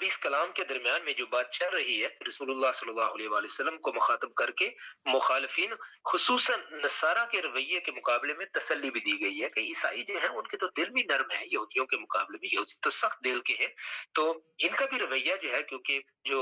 اب اس کلام کے درمیان میں جو بات چل رہی ہے رسول اللہ صلی اللہ علیہ وآلہ وسلم کو مخاطب کر کے مخالفین خصوصاً نصارہ کے رویے کے مقابلے میں تسلی بھی دی گئی ہے کہ عیسائی جو ہیں ان کے تو دل بھی نرم ہے، یہودیوں کے مقابلے میں یہودی تو سخت دل کے ہیں، تو ان کا بھی رویہ جو ہے، کیونکہ جو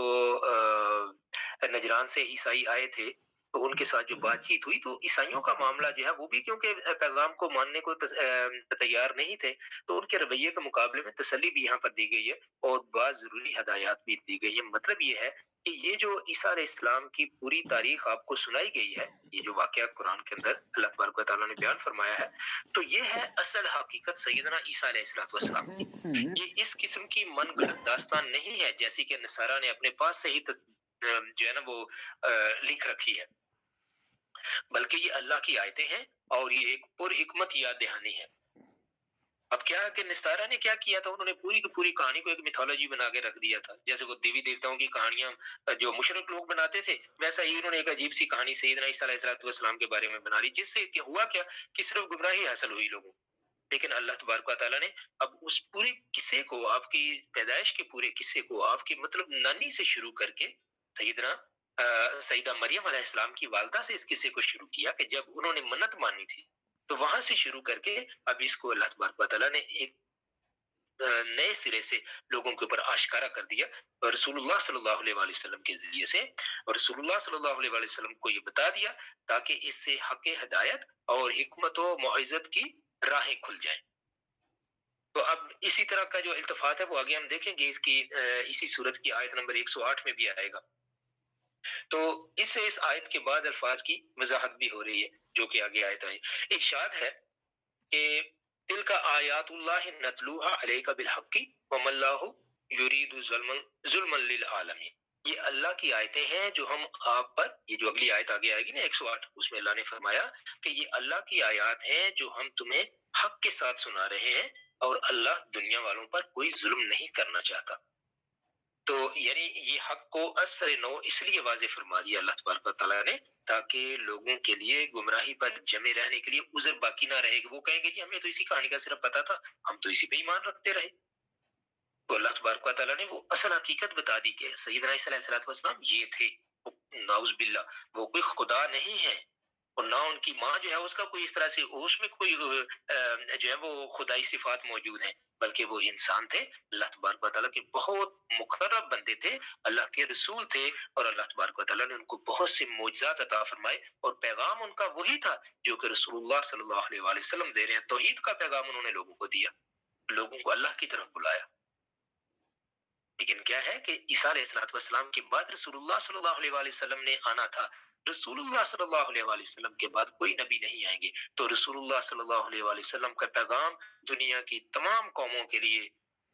نجران سے عیسائی آئے تھے تو ان کے ساتھ جو بات چیت ہوئی تو عیسائیوں کا معاملہ جو ہے وہ بھی کیونکہ پیغام کو ماننے کو تیار نہیں تھے، تو ان کے رویے کے مقابلے میں تسلی بھی یہاں پر دی گئی ہے اور بعض ضروری ہدایات بھی دی گئی ہے۔ مطلب یہ ہے کہ یہ جو عیسیٰ علیہ السلام کی پوری تاریخ آپ کو سنائی گئی ہے، یہ جو واقعہ قرآن کے اندر اللہ تبارک و تعالیٰ نے بیان فرمایا ہے، تو یہ ہے اصل حقیقت سیدنا عیسیٰ علیہ السلام کی۔ یہ اس قسم کی من گھڑت داستان نہیں ہے جیسی کہ نصارہ نے اپنے پاس سے ہی جو ہے نا وہ لکھ رکھی ہے، بلکہ یہ اللہ کی آیتیں ہیں اور یہ ایک پر حکمت یاد دہانی ہے۔ اب کیا ہے کہ نستارہ نے کیا کیا تھا، انہوں نے پوری کی پوری کہانی کو ایک میتھولوجی بنا کے رکھ دیا تھا، جیسے وہ دیوی دیوتاؤں کی کہانیاں جو مشرک لوگ بناتے تھے، ویسا ہی انہوں نے ایک عجیب سی کہانی سیدنا عیسیٰ علیہ السلام کے بارے میں بنا لی، جس سے کہ ہوا کیا کہ صرف گمراہی حاصل ہوئی لوگوں کو۔ لیکن اللہ تبارک و تعالیٰ نے اب اس پورے قصے کو، آپ کی پیدائش کے پورے قصے کو، آپ کی مطلب نانی سے شروع کر کے سیدنا سیدہ مریم علیہ السلام کی والدہ سے اس قصے کو شروع کیا کہ جب انہوں نے منت مانی تھی، تو وہاں سے شروع کر کے اب اس کو اللہ تبارک و تعالیٰ نے ایک نئے سرے سے لوگوں کے اوپر آشکارا کر دیا اور رسول اللہ صلی اللہ علیہ وآلہ وسلم کے ذریعے سے، اور رسول اللہ صلی اللہ علیہ وآلہ وسلم کو یہ بتا دیا تاکہ اس سے حق ہدایت اور حکمت و معزت کی راہیں کھل جائیں۔ تو اب اسی طرح کا جو التفات ہے وہ آگے ہم دیکھیں گے، اس کی اسی صورت کی آیت نمبر 108 میں بھی آئے گا۔ تو اس سے اس آیت کے بعد الفاظ کی وضاحت بھی ہو رہی ہے جو کہ آگے آیت ہے۔ ارشاد ہے کہ تلک آیات اللہ نتلوہا علیک بالحق وما اللہ یرید ظلما للعالمین، یہ اللہ کی آیتیں ہیں جو ہم آپ پر، یہ جو اگلی آیت آگے آئے گی نا 108، اس میں اللہ نے فرمایا کہ یہ اللہ کی آیات ہیں جو ہم تمہیں حق کے ساتھ سنا رہے ہیں اور اللہ دنیا والوں پر کوئی ظلم نہیں کرنا چاہتا۔ تو یعنی یہ حق کو اثر نو اس لیے واضح فرما دیا اللہ تبارک و تعالیٰ نے تاکہ لوگوں کے لیے گمراہی پر جمے رہنے کے لیے عذر باقی نہ رہے گا۔ وہ کہیں گے جی ہمیں تو اسی کہانی کا صرف پتا تھا، ہم تو اسی پہ ایمان رکھتے رہے۔ تو اللہ تبارک و تعالیٰ نے وہ اصل حقیقت بتا دی کہ سیدنا عیسیٰ علیہ السلام یہ تھے، نعوذ باللہ وہ کوئی خدا نہیں ہے، اور نہ ان کی ماں جو ہے اس کا کوئی اس طرح سے اس میں کوئی جو ہے وہ خدائی صفات موجود ہیں، بلکہ وہ انسان تھے، اللہ تبارک و تعالیٰ کے بہت مقرب بندے تھے، اللہ کے رسول تھے، اور اللہ تبارک و تعالیٰ نے ان کو بہت سے معجزات عطا فرمائے، اور پیغام ان کا وہی تھا جو کہ رسول اللہ صلی اللہ علیہ وآلہ وسلم دے رہے ہیں۔ توحید کا پیغام انہوں نے لوگوں کو دیا، لوگوں کو اللہ کی طرف بلایا۔ لیکن کیا ہے کہ عیسیٰ علیہ السلام کے بعد رسول اللہ صلی اللہ علیہ وآلہ وسلم نے آنا تھا، رسول اللہ صلی اللہ علیہ وآلہ وسلم کے بعد کوئی نبی نہیں آئیں گے، تو رسول اللہ صلی اللہ علیہ وآلہ وسلم کا پیغام دنیا کی تمام قوموں کے لیے،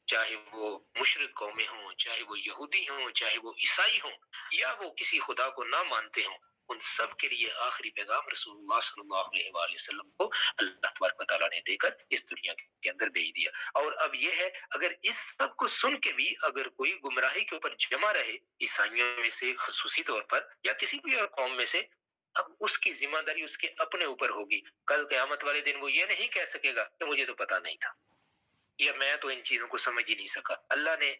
چاہے وہ مشرک قومیں ہوں، چاہے وہ یہودی ہوں، چاہے وہ عیسائی ہوں، یا وہ کسی خدا کو نہ مانتے ہوں، ان سب کے لیے آخری پیغام رسول اللہ صلی اللہ علیہ وآلہ وسلم کو اللہ تبارک و تعالیٰ نے دے کر اس دنیا کے اندر بھیج دیا۔ اور اب یہ ہے اگر اس سب کو سن کے بھی اگر کوئی گمراہی کے اوپر جمع رہے، عیسائیوں میں سے خصوصی طور پر یا کسی بھی اور قوم میں سے، اب اس کی ذمہ داری اس کے اپنے اوپر ہوگی۔ کل قیامت والے دن وہ یہ نہیں کہہ سکے گا کہ مجھے تو پتا نہیں تھا، یا میں تو ان چیزوں کو سمجھ ہی نہیں سکا۔ اللہ نے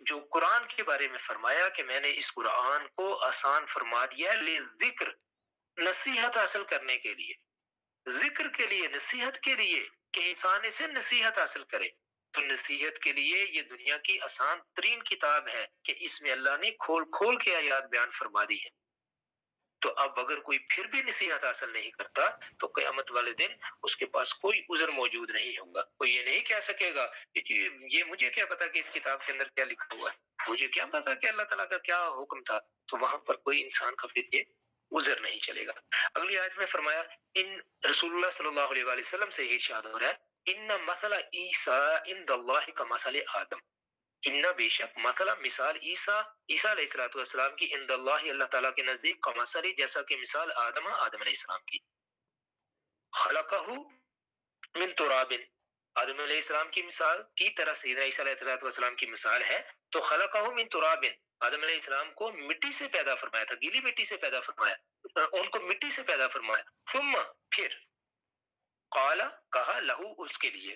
جو قرآن کے بارے میں فرمایا کہ میں نے اس قرآن کو آسان فرما دیا ہے ذکر، نصیحت حاصل کرنے کے لیے، ذکر کے لیے، نصیحت کے لیے، کہ انسان اسے نصیحت حاصل کرے۔ تو نصیحت کے لیے یہ دنیا کی آسان ترین کتاب ہے کہ اس میں اللہ نے کھول کھول کے آیات بیان فرما دی ہے۔ تو اب اگر کوئی پھر بھی نصیحت حاصل نہیں کرتا تو قیامت والے دن اس کے پاس کوئی عذر موجود نہیں ہوگا۔ کوئی یہ نہیں کہہ سکے گا کہ جی یہ مجھے کیا پتا کہ اس کتاب کے اندر کیا لکھا ہوا ہے، مجھے کیا پتا کہ اللہ تعالیٰ کا کیا حکم تھا، تو وہاں پر کوئی انسان کا پھر یہ عذر نہیں چلے گا۔ اگلی آیت میں فرمایا ان رسول اللہ صلی اللہ علیہ وآلہ وسلم سے یہ ارشاد ہو رہا ہے ان مثل عیسیٰ عند اللہ کا مثل آدم، ان بے شک مثلا مثال عیسیٰ علیہ السلام کی عند اللہ اللہ تعالیٰ کے نزدیک کا مثل جیسا کہ مثال آدم علیہ السلام کی، خلقہ من تراب، آدم علیہ السلام کی مثال کی طرح سیدنا عیسیٰ علیہ السلام کی مثال ہے، تو خلقہ من تراب، آدم علیہ السلام کو مٹی سے پیدا فرمایا تھا، گیلی مٹی سے پیدا فرمایا، ان کو مٹی سے پیدا فرمایا، ثم پھر قال کہا لہو اس کے لیے،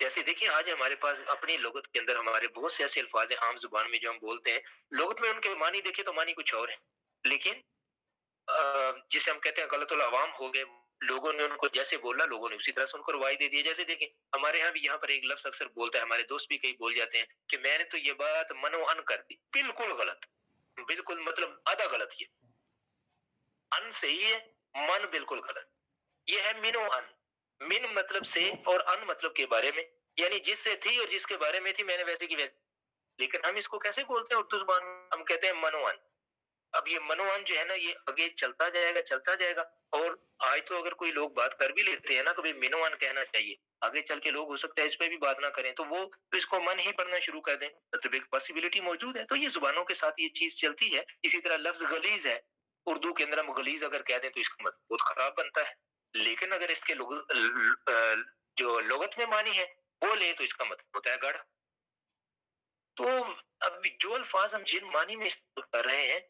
جیسے دیکھیں آج ہمارے پاس اپنی لغت کے اندر ہمارے بہت سے ایسے الفاظ ہیں عام زبان میں جو ہم بولتے ہیں، لغت میں ان کے معنی دیکھیں تو معنی کچھ اور ہے، لیکن جسے ہم کہتے ہیں غلط العوام ہو گئے، لوگوں نے ان کو جیسے بولا لوگوں نے اسی طرح سے ان کو روائی دے دی ہے۔ جیسے دیکھیں ہمارے ہاں بھی یہاں پر ایک لفظ اکثر بولتا ہے، ہمارے دوست بھی کئی بول جاتے ہیں کہ میں نے تو یہ بات منو ان کر دی، بالکل غلط، بالکل مطلب آدھا غلط، یہ ان صحیح ہے، من بالکل غلط، یہ ہے منو ان، من مطلب سے اور ان مطلب کے بارے میں، یعنی جس سے تھی اور جس کے بارے میں تھی میں نے ویسے کی ویسے، لیکن ہم اس کو کیسے بولتے ہیں اردو زبان میں؟ ہم کہتے ہیں منوان۔ اب یہ منوان جو ہے نا یہ آگے چلتا جائے گا چلتا جائے گا، اور آج تو اگر کوئی لوگ بات کر بھی لیتے ہیں نا کبھی منوان کہنا چاہیے، آگے چل کے لوگ ہو سکتا ہے اس پہ بھی بات نہ کریں تو وہ اس کو من ہی پڑھنا شروع کر دیں، مطلب ایک پاسبلٹی موجود ہے، تو یہ زبانوں کے ساتھ یہ چیز چلتی ہے۔ اسی طرح لفظ غلیظ ہے، اردو کے اندر ہم غلیظ اگر کہہ دیں تو اس کا مطلب بہت خراب بنتا ہے، لیکن اگر اس کے جو لغت میں معنی ہے وہ لیں تو اس کا مطلب ہوتا ہے گڑھ۔ تو اب جو الفاظ ہم جن معنی میں استعمال کر رہے ہیں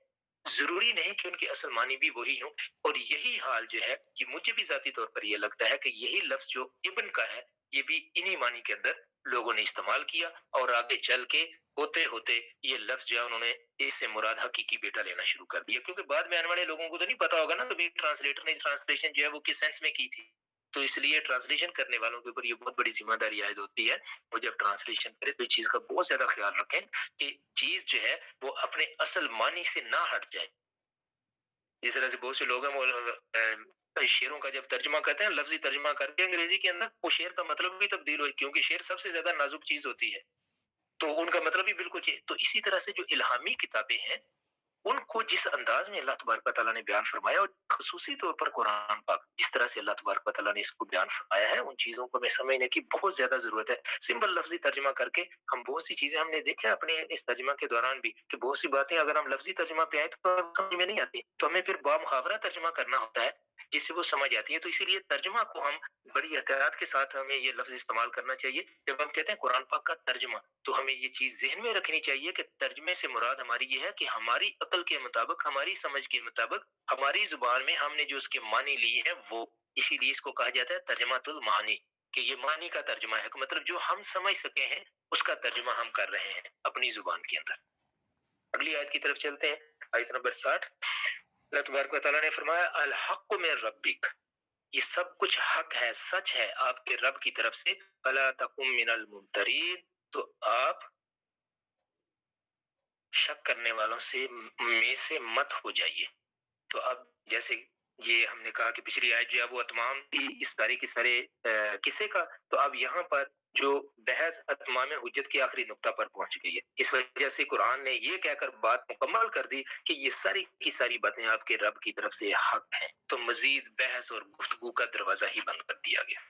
ضروری نہیں کہ ان کی اصل معنی بھی وہی ہوں، اور یہی حال جو ہے کہ مجھے بھی ذاتی طور پر یہ لگتا ہے کہ یہی لفظ جو ابن کا ہے یہ بھی انہی معنی کے اندر لوگوں نے استعمال کیا، اور آگے چل کے ہوتے ہوتے یہ لفظ جو ہے انہوں نے اس سے مراد حقیقی بیٹا لینا شروع کر دیا، کیونکہ بعد میں آنے والے لوگوں کو تو نہیں پتا ہوگا نا کبھی ٹرانسلیٹر نے ٹرانسلیشن جو ہے وہ کس سینس میں کی تھی، تو اس لیے ٹرانسلیشن کرنے والوں کے اوپر یہ بہت بڑی ذمہ داری عائد ہوتی ہے، اور جب ٹرانسلیشن کرے تو اس چیز کا بہت زیادہ خیال رکھیں کہ چیز جو ہے وہ اپنے اصل معنی سے نہ ہٹ جائے۔ اس طرح سے بہت سے لوگ ہیں وہ شعروں کا جب ترجمہ کرتے ہیں لفظی ترجمہ کر کے انگریزی کے اندر وہ شعر کا مطلب بھی تبدیل ہو، کیونکہ شعر سب سے زیادہ نازک چیز ہوتی ہے تو ان کا مطلب بھی بالکل چیز، تو اسی طرح سے جو الہامی کتابیں ہیں ان کو جس انداز میں اللہ تبارک و تعالیٰ نے بیان فرمایا، اور خصوصی طور پر قرآن پاک جس طرح سے اللہ تبارک و تعالیٰ نے اس کو بیان فرمایا ہے، ان چیزوں کو ہمیں سمجھنے کی بہت زیادہ ضرورت ہے۔ سمپل لفظی ترجمہ کر کے ہم بہت سی چیزیں ہم نے دیکھا اپنے اس ترجمہ کے دوران بھی کہ بہت سی باتیں اگر ہم لفظی ترجمہ پہ آئے تو سمجھ میں نہیں آتی، تو ہمیں پھر با محاورہ ترجمہ کرنا ہوتا ہے جس سے وہ سمجھ آتی ہے، تو اسی لیے ترجمہ کو ہم بڑی احتیاط کے ساتھ ہمیں یہ لفظ استعمال کرنا چاہیے۔ جب ہم کہتے ہیں قرآن پاک کا ترجمہ تو ہمیں یہ چیز ذہن میں رکھنی چاہیے کہ ترجمے سے مراد ہماری یہ ہے کہ ہماری عقل کے مطابق، ہماری سمجھ کے مطابق، ہماری زبان میں ہم نے جو اس کے معنی لیے ہیں وہ، اسی لیے اس کو کہا جاتا ہے ترجمہ المعانی، کہ یہ معنی کا ترجمہ ہے، مطلب جو ہم سمجھ سکے ہیں اس کا ترجمہ ہم کر رہے ہیں اپنی زبان کے اندر۔ اگلی آیت کی طرف چلتے ہیں، آیت نمبر 60۔ اللہ تبارک و تعالیٰ نے فرمایا الحق من ربک، یہ سب کچھ حق ہے، سچ ہے آپ کے رب کی طرف سے، فلا تکن من الممترین، تو آپ شک کرنے والوں سے میں سے مت ہو جائیے۔ تو اب جیسے یہ ہم نے کہا کہ پچھلی آیت جو ہے وہ اتمام تھی اس سارے کے سارے قصے کا، تو اب یہاں پر جو بحث اتمام حجت کے آخری نقطہ پر پہنچ گئی ہے، اس وجہ سے قرآن نے یہ کہہ کر بات مکمل کر دی کہ یہ ساری کی ساری باتیں آپ کے رب کی طرف سے حق ہیں، تو مزید بحث اور گفتگو کا دروازہ ہی بند کر دیا گیا۔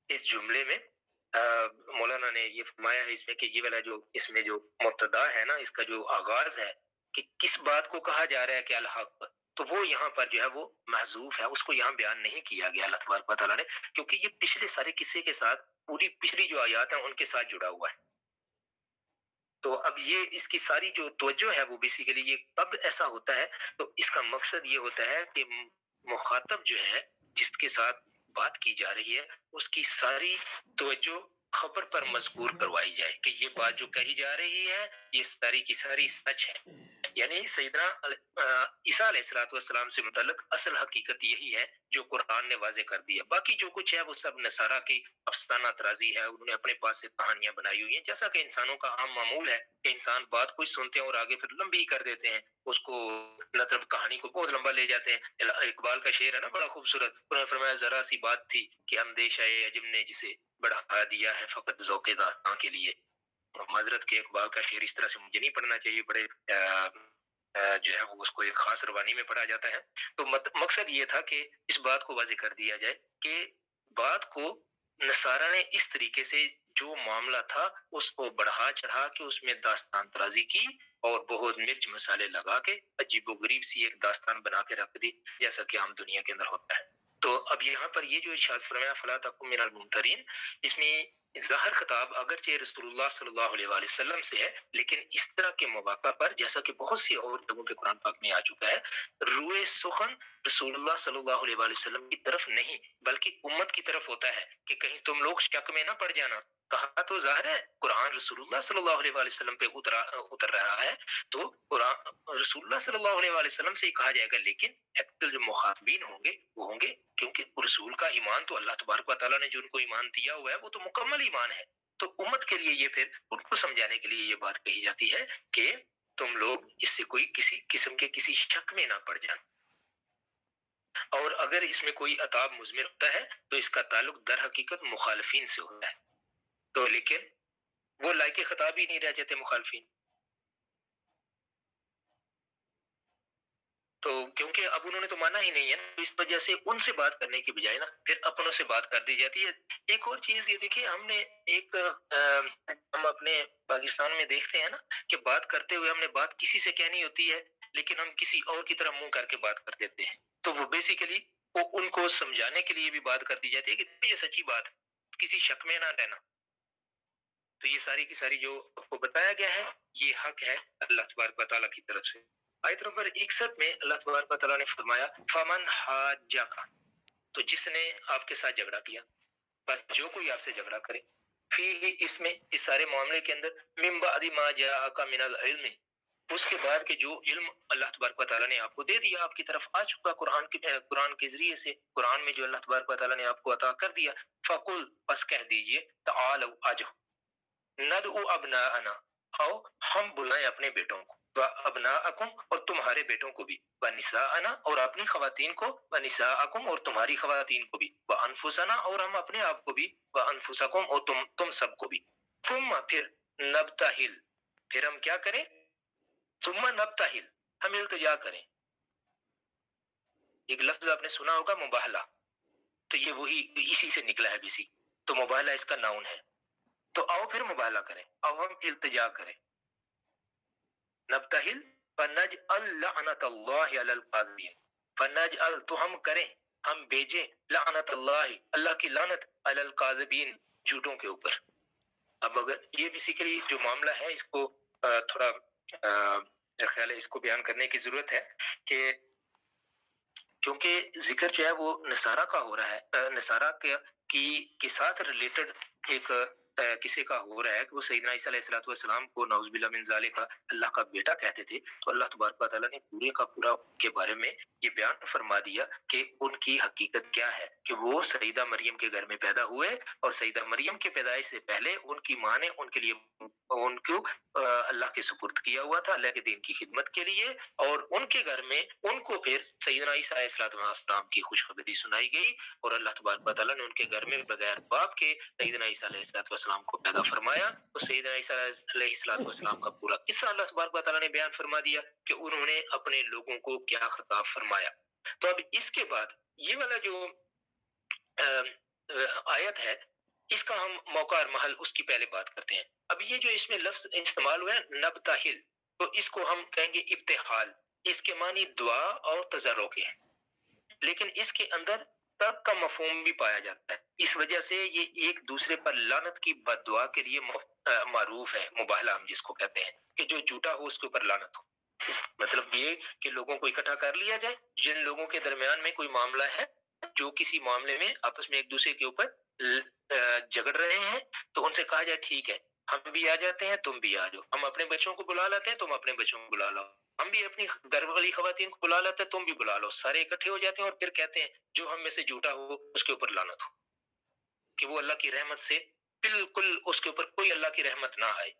اس جملے میں مولانا نے یہ فرمایا ہے اس میں کہ یہ والا جو اس میں جو مبتدا ہے نا، اس کا جو آغاز ہے کہ کس بات کو کہا جا رہا ہے کہ الحق، تو وہ یہاں پر جو ہے وہ محذوف ہے، اس کو یہاں بیان نہیں کیا گیا اللہ تبارک و تعالیٰ نے، کیونکہ یہ پچھلے سارے قصے کے ساتھ پوری پچھلی جو آیات ہیں ان کے ساتھ جڑا ہوا ہے، تو اب یہ اس کی ساری جو توجہ ہے وہ بیسیکلی یہ کب ایسا ہوتا ہے، تو اس کا مقصد یہ ہوتا ہے کہ مخاطب جو ہے جس کے ساتھ بات کی جا رہی ہے اس کی ساری توجہ خبر پر مذکور کروائی جائے کہ یہ بات جو کہی جا رہی ہے یہ ساری کی ساری سچ ہے، یعنی سیدنا عیسیٰ علیہ الصلوۃ والسلام سے متعلق اصل حقیقت یہی ہے جو قرآن نے واضح کر دی ہے، باقی جو کچھ ہے وہ سب نصارہ کی افسانہ ترازی ہے، انہوں نے اپنے پاس سے کہانیاں بنائی ہوئی ہیں، جیسا کہ انسانوں کا عام معمول ہے کہ انسان بات کچھ سنتے ہیں اور آگے پھر لمبی کر دیتے ہیں اس کو، مطلب کہانی کو بہت لمبا لے جاتے ہیں۔ اقبال کا شعر ہے نا بڑا خوبصورت، انہوں نے فرمایا ذرا سی بات تھی کہ اندیشہ عجم نے جسے بڑھا دیا ہے فقط ذوق داستاں کے لیے، معذرت کے اقبال کا شعر اس طرح سے مجھے نہیں پڑھنا چاہیے، بڑے جو ہے وہ اس کو ایک خاص روانی میں پڑھا جاتا ہے، تو مقصد یہ تھا کہ اس بات کو واضح کر دیا جائے کہ بات کو نصارہ نے اس طریقے سے جو معاملہ تھا اس کو بڑھا چڑھا کے اس میں داستان ترازی کی اور بہت مرچ مسالے لگا کے عجیب و غریب سی ایک داستان بنا کے رکھ دی، جیسا کہ عام دنیا کے اندر ہوتا ہے۔ تو اب یہاں پر یہ جو ارشاد فرمایا فلا تکن من الممترین، اس میں ظاہر خطاب اگرچہ رسول اللہ صلی اللہ علیہ وآلہ وسلم سے ہے، لیکن اس طرح کے مواقع پر جیسا کہ بہت سی اور جگہوں پہ قرآن پاک میں آ چکا ہے، روئے سخن رسول اللہ صلی اللہ علیہ وآلہ وسلم کی طرف نہیں بلکہ امت کی طرف ہوتا ہے کہ کہیں تم لوگ شک میں نہ پڑ جانا۔ کہا تو ظاہر ہے قرآن رسول اللہ صلی اللہ علیہ وآلہ وسلم پہ اتر رہا ہے، تو قرآن رسول اللہ صلی اللہ علیہ وآلہ وسلم سے ہی کہا جائے گا، لیکن ایکچوئل جو مخاطبین ہوں گے وہ ہوں گے، کیونکہ رسول کا ایمان تو اللہ تبارک و تعالیٰ نے جو ان کو ایمان دیا ہوا ہے وہ تو مکمل ایمان ہے۔ تو امت کے لیے یہ پھر ان کو سمجھانے کے لیے یہ بات کہی جاتی ہے کہ تم لوگ اس سے کوئی کسی قسم کے کسی شک میں نہ پڑ جانا، اور اگر اس میں کوئی عتاب مضمر ہوتا ہے تو اس کا تعلق در حقیقت مخالفین سے ہوتا ہے، تو لیکن وہ لائق خطاب ہی نہیں رہ جاتے مخالفین، تو کیونکہ اب انہوں نے تو مانا ہی نہیں ہے نا، تو اس وجہ سے ان سے بات کرنے کی بجائے نا پھر اپنوں سے بات کر دی جاتی ہے۔ ایک اور چیز یہ دیکھیے، ہم نے ایک ہم اپنے پاکستان میں دیکھتے ہیں نا کہ بات کرتے ہوئے ہم نے بات کسی سے کہنی ہوتی ہے لیکن ہم کسی اور کی طرف منہ کر کے بات کر دیتے ہیں، تو وہ بیسیکلی وہ ان کو سمجھانے کے لیے بھی بات کر دی جاتی ہے کہ یہ سچی بات ہے، کسی شک میں نہ رہنا۔ تو یہ ساری کی ساری جو آپ کو بتایا گیا ہے یہ حق ہے اللہ تبارک و تعالیٰ کی طرف سے۔ آیت نمبر 61 میں اللہ تبارک و تعالیٰ نے فرمایا فمن حاجک، تو جس نے آپ کے ساتھ جھگڑا کیا، بس جو کوئی آپ سے جھگڑا کرے، فی اس میں اس سارے معاملے کے اندر من بعد ما جاءک من العلم، اس کے بعد کہ جو علم اللہ تبارک و تعالیٰ نے آپ کو دے دیا، آپ کی طرف آ چکا قرآن کے ذریعے سے، قرآن میں جو اللہ تبارک و تعالیٰ نے آپ کو عطا کر دیا، فقل پس کہہ دیجئے تعالوا آجو ندعو ابناءنا، آؤ ہم بلائیں اپنے بیٹوں کو، وابناءکم اور تمہارے بیٹوں کو بھی، ونساءنا اور اپنی خواتین کو، ونساءکم اور تمہاری خواتین کو بھی، وانفسنا اور ہم اپنے آپ کو بھی، وانفسکم اور تم سب کو بھی، ثم پھر نبتہل پھر ہم کیا کریں، ثم نبتہل ہم التجا کریں۔ ایک لفظ آپ نے سنا ہوگا مباہلہ، تو یہ وہی اسی سے نکلا ہے بیسی، تو مباہلہ اس کا ناؤن ہے، تو آؤ پھر مباہلہ کریں، آؤ ہم التجا کریں۔ نبتہل فنجعل لعنت اللہ علی القاذبین، فنجعل تو ہم کریں، ہم بھیجیں لعنت اللہ اللہ کی لعنت علی القاذبین جھوٹوں کے اوپر۔ اب اگر یہ بیسیکلی جو معاملہ ہے اس کو تھوڑا میرا خیال ہے اس کو بیان کرنے کی ضرورت ہے کہ کیونکہ ذکر جو ہے وہ نصارہ کا ہو رہا ہے، نصارہ کے ساتھ ریلیٹڈ ایک کسی کا ہو رہا ہے کہ وہ سیدنا عیسیٰ علیہ السلام کو نعوذ باللہ من ذالک اللہ کا بیٹا کہتے تھے، تو اللہ تبارک و تعالیٰ نے پورے کا پورا ان کے بارے میں یہ بیان فرما دیا کہ ان کی حقیقت کیا ہے، کہ وہ سیدہ مریم کے گھر میں پیدا ہوئے اور سیدہ مریم کے پیدائش سے پہلے ان کی ماں نے ان کے لیے ان کو اللہ کے سپرد کیا ہوا تھا، اللہ کے دین کی خدمت کے لیے، اور ان کے گھر میں ان کو پھر سیدنا عیسیٰ علیہ السلام کی خوشخبری سنائی گئی، اور اللہ تبارک و تعالیٰ نے ان کے گھر میں بغیر باپ کے سیدنا عیسیٰ علیہ السلام کو پیدا فرمایا، تو سیدنا عیسیٰ علیہ السلام کا پورا قصہ اللہ تبارک و تعالیٰ نے بیان فرما دیا کہ انہوں نے اپنے لوگوں کو کیا خطاب فرمایا۔ تو اب اس کے بعد یہ والا جو آیت ہے اس کا ہم موقع اور محل اس کی پہلے بات کرتے ہیں۔ اب یہ جو اس میں لفظ استعمال ہوا ہے نبتہل، تو اس کو ہم کہیں گے ابتحال، اس کے معنی دعا اور تضرع کے ہیں، لیکن اس کے اندر ترک کا مفہوم بھی پایا جاتا ہے، اس وجہ سے یہ ایک دوسرے پر لعنت کی بد دعا کے لیے معروف ہے، مباہلہ ہم جس کو کہتے ہیں کہ جو جھوٹا ہو اس کے اوپر لعنت ہو۔ مطلب یہ کہ لوگوں کو اکٹھا کر لیا جائے، جن لوگوں کے درمیان میں کوئی معاملہ ہے، جو کسی معاملے میں آپس میں ایک دوسرے کے اوپر جھگڑ رہے ہیں، تو ان سے کہا جائے ٹھیک ہے ہم بھی آ جاتے ہیں، تم بھی آ جاؤ، ہم اپنے بچوں کو بلا لیتے ہیں، تم اپنے بچوں کو بلا لو، ہم بھی اپنی گھر والی خواتین کو بلا لیتے ہیں، تم بھی بلا لو، سارے اکٹھے ہو جاتے ہیں اور پھر کہتے ہیں جو ہم میں سے جھوٹا ہو اس کے اوپر لعنت ہو، کہ وہ اللہ کی رحمت سے بالکل اس کے اوپر کوئی اللہ کی رحمت نہ آئے۔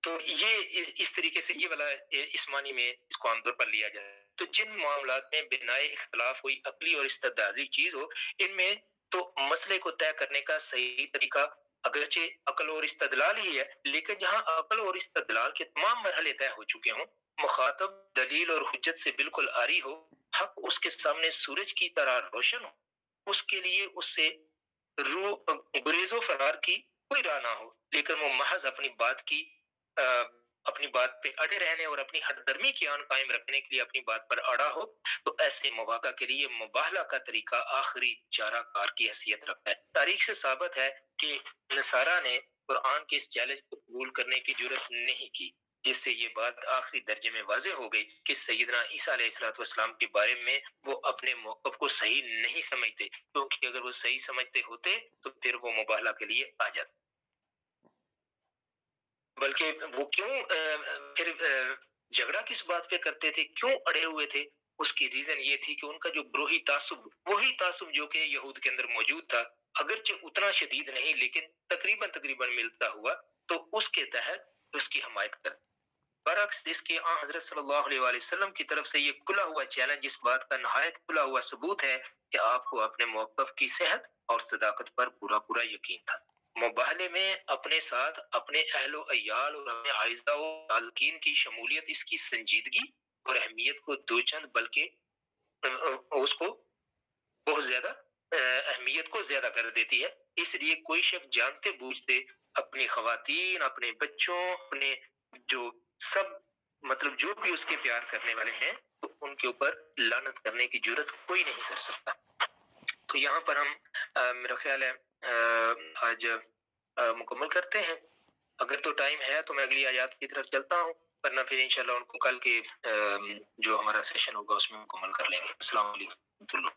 تو یہ اس طریقے سے یہ والا اس معنی میں اس کو عام طور پر لیا جائے۔ تو جن معاملات میں بنائے اختلاف کوئی عقلی اور استدلالی چیز ہو، ان میں تو مسئلے کو طے کرنے کا صحیح طریقہ اگرچہ عقل اور استدلال ہی ہے، لیکن جہاں عقل اور استدلال کے تمام مرحلے طے ہو چکے ہوں، مخاطب دلیل اور حجت سے بالکل آری ہو، حق اس کے سامنے سورج کی طرح روشن ہو، اس کے لیے اس سے گریز و فرار کی کوئی راہ نہ ہو، لیکن وہ محض اپنی بات کی اپنی بات پہ اڑے رہنے اور اپنی ہٹ درمی کی آن قائم رکھنے کے لیے اپنی بات پر اڑا ہو تو ایسے مواقع کے لیے مباہلہ کا طریقہ آخری چارہ کار کی حیثیت رکھتا ہے۔ تاریخ سے ثابت ہے کہ نصارہ نے قرآن کے اس چیلنج کو قبول کرنے کی جرات نہیں کی، جس سے یہ بات آخری درجے میں واضح ہو گئی کہ سیدنا عیسیٰ علیہ السلام کے بارے میں وہ اپنے موقف کو صحیح نہیں سمجھتے، کیونکہ اگر وہ صحیح سمجھتے ہوتے تو پھر وہ مباہلہ کے لیے آ جاتے۔ بلکہ وہ کیوں پھر جھگڑا کس بات پہ کرتے تھے، کیوں اڑے ہوئے تھے؟ اس کی ریزن یہ تھی کہ ان کا جو گروہی تعصب، وہی تعصب جو کہ یہود کے اندر موجود تھا، اگرچہ اتنا شدید نہیں لیکن تقریباً ملتا ہوا، تو اس کے تحت اس کی حمایت کرتے۔ برعکس اس کے آن حضرت صلی اللہ علیہ وآلہ وسلم کی طرف سے یہ کھلا ہوا چیلنج اس بات کا نہایت کھلا ہوا ثبوت ہے کہ آپ کو اپنے موقف کی صحت اور صداقت پر پورا یقین تھا۔ مباہلے میں اپنے ساتھ اپنے اہل و عیال اور اپنے اعزاء و تعلقین کی شمولیت اس کی سنجیدگی اور اہمیت کو دو چند بلکہ اس کو بہت زیادہ اہمیت کو زیادہ کر دیتی ہے۔ اس لیے کوئی شخص جانتے بوجھتے اپنی خواتین، اپنے بچوں، اپنے جو سب مطلب جو بھی اس کے پیار کرنے والے ہیں تو ان کے اوپر لعنت کرنے کی جرات کوئی نہیں کر سکتا۔ تو یہاں پر ہم میرا خیال ہے آج مکمل کرتے ہیں۔ اگر تو ٹائم ہے تو میں اگلی آیات کی طرف چلتا ہوں، ورنہ پھر انشاءاللہ ان کو کل کے جو ہمارا سیشن ہوگا اس میں مکمل کر لیں گے۔ السلام علیکم۔